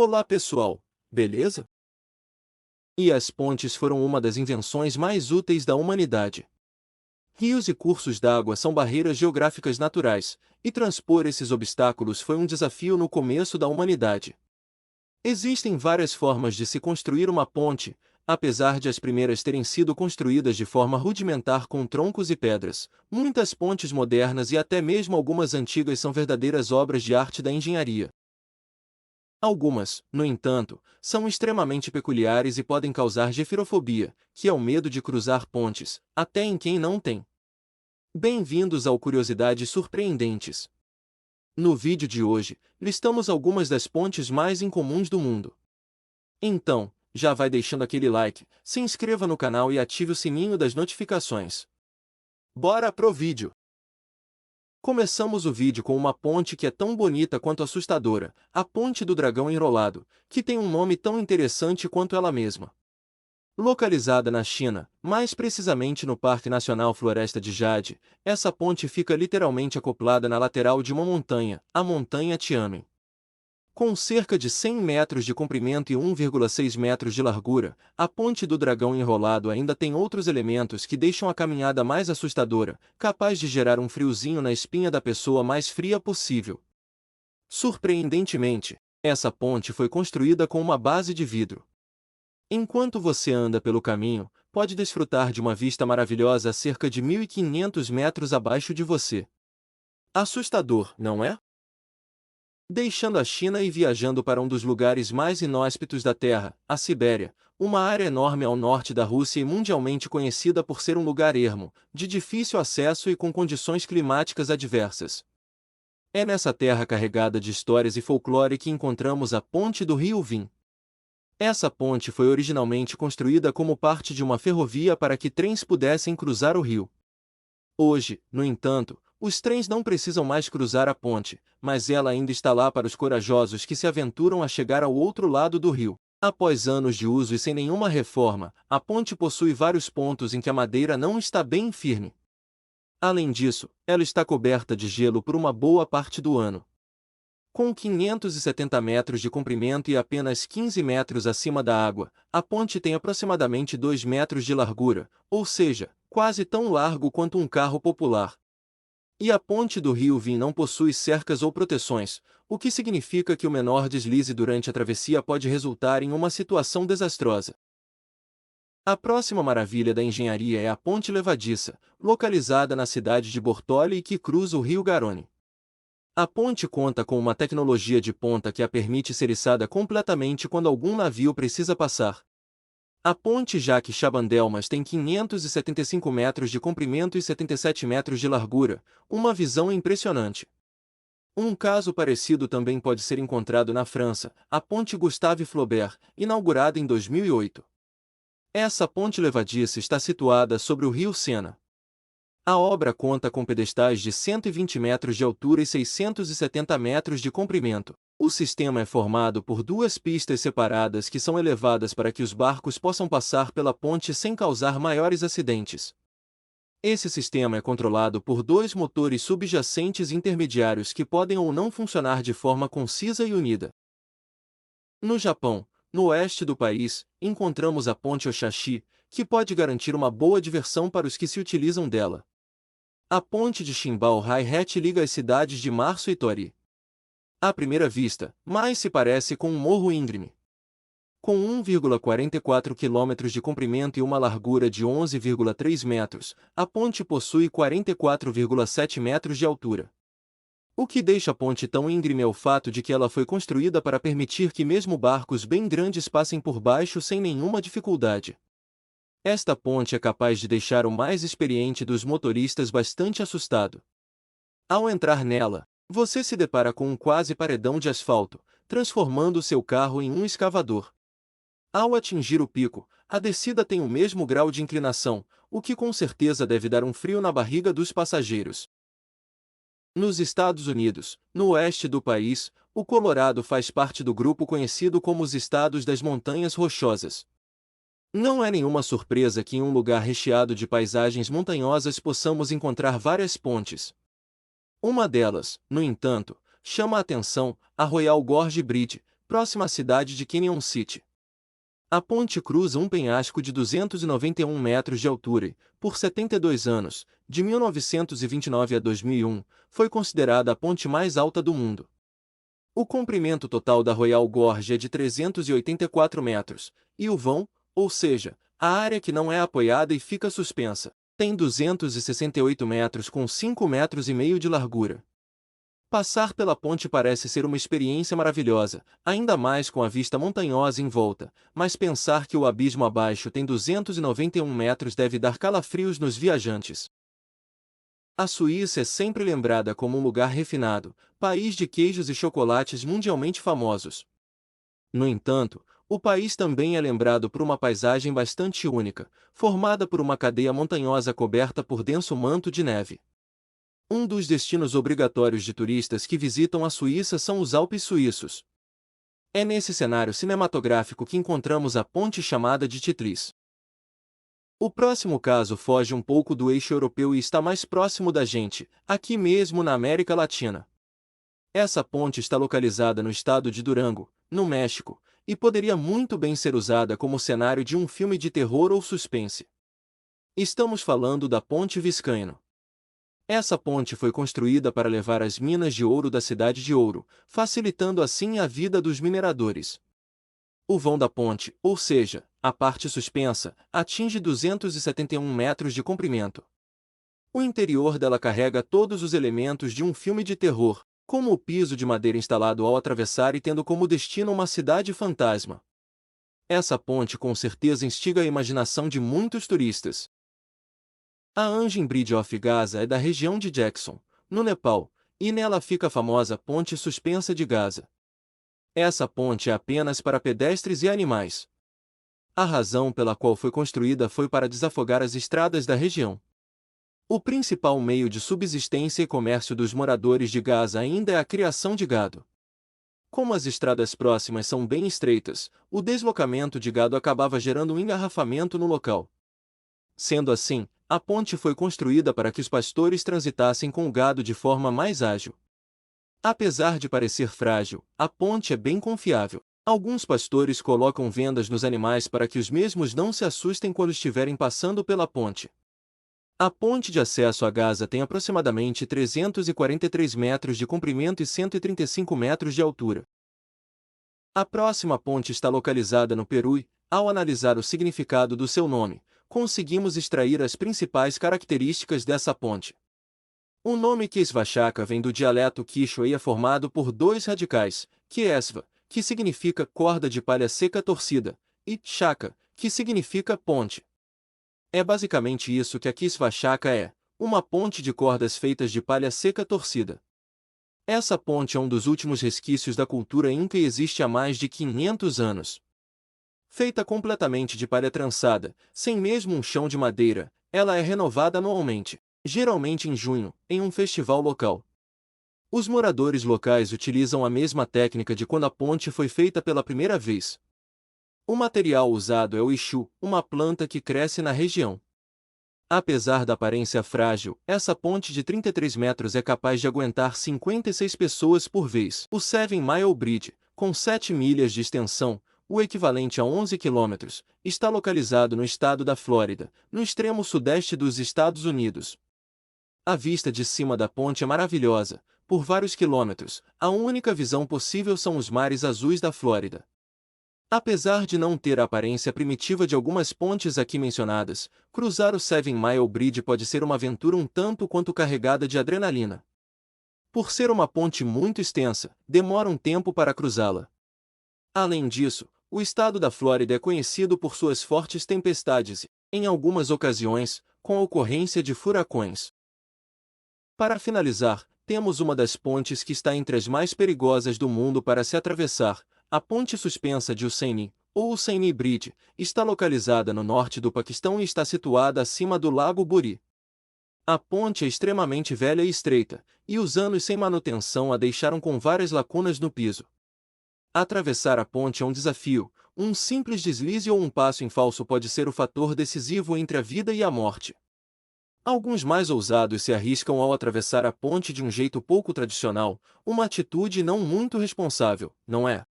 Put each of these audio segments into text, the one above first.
Olá pessoal, beleza? E as pontes foram uma das invenções mais úteis da humanidade. Rios e cursos d'água são barreiras geográficas naturais, e transpor esses obstáculos foi um desafio no começo da humanidade. Existem várias formas de se construir uma ponte, apesar de as primeiras terem sido construídas de forma rudimentar com troncos e pedras. Muitas pontes modernas e até mesmo algumas antigas são verdadeiras obras de arte da engenharia. Algumas, no entanto, são extremamente peculiares e podem causar gefirofobia, que é o medo de cruzar pontes, até em quem não tem. Bem-vindos ao Curiosidades Surpreendentes. No vídeo de hoje, listamos algumas das pontes mais incomuns do mundo. Então, já vai deixando aquele like, se inscreva no canal e ative o sininho das notificações. Bora pro vídeo! Começamos o vídeo com uma ponte que é tão bonita quanto assustadora, a Ponte do Dragão Enrolado, que tem um nome tão interessante quanto ela mesma. Localizada na China, mais precisamente no Parque Nacional Floresta de Jade, essa ponte fica literalmente acoplada na lateral de uma montanha, a Montanha Tianmen. Com cerca de 100 metros de comprimento e 1,6 metros de largura, a Ponte do Dragão Enrolado ainda tem outros elementos que deixam a caminhada mais assustadora, capaz de gerar um friozinho na espinha da pessoa mais fria possível. Surpreendentemente, essa ponte foi construída com uma base de vidro. Enquanto você anda pelo caminho, pode desfrutar de uma vista maravilhosa a cerca de 1.500 metros abaixo de você. Assustador, não é? Deixando a China e viajando para um dos lugares mais inóspitos da Terra, a Sibéria, uma área enorme ao norte da Rússia e mundialmente conhecida por ser um lugar ermo, de difícil acesso e com condições climáticas adversas. É nessa terra carregada de histórias e folclore que encontramos a Ponte do Rio Vim. Essa ponte foi originalmente construída como parte de uma ferrovia para que trens pudessem cruzar o rio. Hoje, no entanto, os trens não precisam mais cruzar a ponte, mas ela ainda está lá para os corajosos que se aventuram a chegar ao outro lado do rio. Após anos de uso e sem nenhuma reforma, a ponte possui vários pontos em que a madeira não está bem firme. Além disso, ela está coberta de gelo por uma boa parte do ano. Com 570 metros de comprimento e apenas 15 metros acima da água, a ponte tem aproximadamente 2 metros de largura, ou seja, quase tão largo quanto um carro popular. E a ponte do Rio Vim não possui cercas ou proteções, o que significa que o menor deslize durante a travessia pode resultar em uma situação desastrosa. A próxima maravilha da engenharia é a Ponte Levadiça, localizada na cidade de Bortoli e que cruza o rio Garonne. A ponte conta com uma tecnologia de ponta que a permite ser içada completamente quando algum navio precisa passar. A ponte Jacques Chaban-Delmas tem 575 metros de comprimento e 77 metros de largura, uma visão impressionante. Um caso parecido também pode ser encontrado na França, a Ponte Gustave Flaubert, inaugurada em 2008. Essa ponte levadiça está situada sobre o rio Sena. A obra conta com pedestais de 120 metros de altura e 670 metros de comprimento. O sistema é formado por duas pistas separadas que são elevadas para que os barcos possam passar pela ponte sem causar maiores acidentes. Esse sistema é controlado por dois motores subjacentes intermediários que podem ou não funcionar de forma concisa e unida. No Japão, no oeste do país, encontramos a Ponte Oshashi, que pode garantir uma boa diversão para os que se utilizam dela. A ponte de Shimbao-Hai-Het liga as cidades de Marso e Tori. À primeira vista, mais se parece com um morro íngreme. Com 1,44 km de comprimento e uma largura de 11,3 metros, a ponte possui 44,7 metros de altura. O que deixa a ponte tão íngreme é o fato de que ela foi construída para permitir que mesmo barcos bem grandes passem por baixo sem nenhuma dificuldade. Esta ponte é capaz de deixar o mais experiente dos motoristas bastante assustado. Ao entrar nela, você se depara com um quase paredão de asfalto, transformando seu carro em um escavador. Ao atingir o pico, a descida tem o mesmo grau de inclinação, o que com certeza deve dar um frio na barriga dos passageiros. Nos Estados Unidos, no oeste do país, o Colorado faz parte do grupo conhecido como os Estados das Montanhas Rochosas. Não é nenhuma surpresa que em um lugar recheado de paisagens montanhosas possamos encontrar várias pontes. Uma delas, no entanto, chama a atenção, a Royal Gorge Bridge, próxima à cidade de Canyon City. A ponte cruza um penhasco de 291 metros de altura e, por 72 anos, de 1929 a 2001, foi considerada a ponte mais alta do mundo. O comprimento total da Royal Gorge é de 384 metros, e o vão, ou seja, a área que não é apoiada e fica suspensa, tem 268 metros com 5,5 metros de largura. Passar pela ponte parece ser uma experiência maravilhosa, ainda mais com a vista montanhosa em volta, mas pensar que o abismo abaixo tem 291 metros deve dar calafrios nos viajantes. A Suíça é sempre lembrada como um lugar refinado, país de queijos e chocolates mundialmente famosos. No entanto, o país também é lembrado por uma paisagem bastante única, formada por uma cadeia montanhosa coberta por denso manto de neve. Um dos destinos obrigatórios de turistas que visitam a Suíça são os Alpes suíços. É nesse cenário cinematográfico que encontramos a ponte chamada de Titlis. O próximo caso foge um pouco do eixo europeu e está mais próximo da gente, aqui mesmo na América Latina. Essa ponte está localizada no estado de Durango, no México, e poderia muito bem ser usada como cenário de um filme de terror ou suspense. Estamos falando da Ponte Viscaíno. Essa ponte foi construída para levar as minas de ouro da cidade de Ouro, facilitando assim a vida dos mineradores. O vão da ponte, ou seja, a parte suspensa, atinge 271 metros de comprimento. O interior dela carrega todos os elementos de um filme de terror, como o piso de madeira instalado ao atravessar e tendo como destino uma cidade fantasma. Essa ponte com certeza instiga a imaginação de muitos turistas. A Angin Bridge of Gaza é da região de Jackson, no Nepal, e nela fica a famosa Ponte Suspensa de Gaza. Essa ponte é apenas para pedestres e animais. A razão pela qual foi construída foi para desafogar as estradas da região. O principal meio de subsistência e comércio dos moradores de Gaza ainda é a criação de gado. Como as estradas próximas são bem estreitas, o deslocamento de gado acabava gerando um engarrafamento no local. Sendo assim, a ponte foi construída para que os pastores transitassem com o gado de forma mais ágil. Apesar de parecer frágil, a ponte é bem confiável. Alguns pastores colocam vendas nos animais para que os mesmos não se assustem quando estiverem passando pela ponte. A ponte de acesso a Gaza tem aproximadamente 343 metros de comprimento e 135 metros de altura. A próxima ponte está localizada no Peru e, ao analisar o significado do seu nome, conseguimos extrair as principais características dessa ponte. O nome Quisvachaca vem do dialeto quichua e é formado por dois radicais, quiesva, que significa corda de palha seca torcida, e chaca, que significa ponte. É basicamente isso que a Quisvachaca é, uma ponte de cordas feitas de palha seca torcida. Essa ponte é um dos últimos resquícios da cultura inca e existe há mais de 500 anos. Feita completamente de palha trançada, sem mesmo um chão de madeira, ela é renovada anualmente, geralmente em junho, em um festival local. Os moradores locais utilizam a mesma técnica de quando a ponte foi feita pela primeira vez. O material usado é o ixu, uma planta que cresce na região. Apesar da aparência frágil, essa ponte de 33 metros é capaz de aguentar 56 pessoas por vez. O Seven Mile Bridge, com 7 milhas de extensão, o equivalente a 11 quilômetros, está localizado no estado da Flórida, no extremo sudeste dos Estados Unidos. A vista de cima da ponte é maravilhosa, por vários quilômetros, a única visão possível são os mares azuis da Flórida. Apesar de não ter a aparência primitiva de algumas pontes aqui mencionadas, cruzar o Seven Mile Bridge pode ser uma aventura um tanto quanto carregada de adrenalina. Por ser uma ponte muito extensa, demora um tempo para cruzá-la. Além disso, o estado da Flórida é conhecido por suas fortes tempestades e, em algumas ocasiões, com a ocorrência de furacões. Para finalizar, temos uma das pontes que está entre as mais perigosas do mundo para se atravessar. A ponte suspensa de Husseini, ou Husseini Bridge, está localizada no norte do Paquistão e está situada acima do Lago Buri. A ponte é extremamente velha e estreita, e os anos sem manutenção a deixaram com várias lacunas no piso. Atravessar a ponte é um desafio, um simples deslize ou um passo em falso pode ser o fator decisivo entre a vida e a morte. Alguns mais ousados se arriscam ao atravessar a ponte de um jeito pouco tradicional, uma atitude não muito responsável, não é?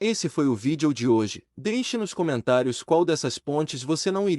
Esse foi o vídeo de hoje. Deixe nos comentários qual dessas pontes você não iria